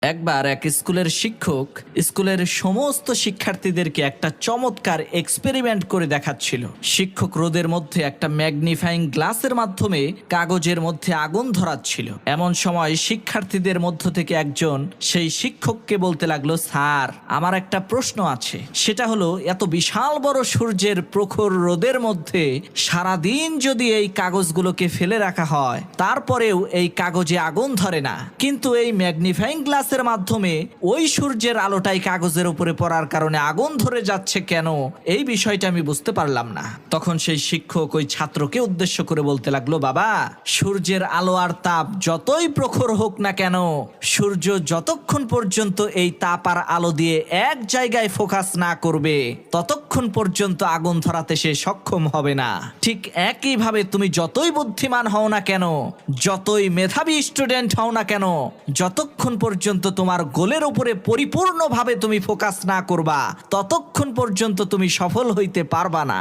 একবার এক স্কুলের শিক্ষক স্কুলের সমস্ত শিক্ষার্থীদেরকে একটা চমৎকার এক্সপেরিমেন্ট করে দেখাচ্ছিল। শিক্ষক রোদের মধ্যে একটা ম্যাগনিফাইং গ্লাসের মাধ্যমে কাগজের মধ্যে আগুন ধরাচ্ছিল। এমন সময় শিক্ষার্থীদের মধ্য থেকে একজন সেই শিক্ষককে বলতে লাগলো, স্যার, আমার একটা প্রশ্ন আছে। সেটা হলো, এত বিশাল বড় সূর্যের প্রখর রোদের মধ্যে সারাদিন যদি এই কাগজগুলোকে ফেলে রাখা হয়, তারপরেও এই কাগজে আগুন ধরে না, কিন্তু এই ম্যাগনিফাইং গ্লাস এর মাধ্যমে ওই সূর্যের আলোটাই কাগজের উপরে পড়ার কারণে আগুন ধরে যাচ্ছে কেন? এই বিষয়টা আমি বুঝতে পারলাম না। তখন সেই শিক্ষক ওই ছাত্রকে উদ্দেশ্য করে বলতে লাগলো, বাবা, সূর্যের আলো আর তাপ যতই প্রখর হোক না কেন, সূর্য যতক্ষণ পর্যন্ত এই তাপ আর আলো দিয়ে এক জায়গায় ফোকাস না করবে, ততক্ষণ পর্যন্ত আগুন ধরাতে সে সক্ষম হবে না। ঠিক একইভাবে তুমি যতই বুদ্ধিমান হও না কেন, যতই মেধাবী স্টুডেন্ট হও না কেন, যতক্ষণ পর্যন্ত তোমার গোলের উপরে পরিপূর্ণভাবে তুমি ফোকাস না করবা, ততক্ষণ পর্যন্ত তুমি সফল হইতে পারবা না।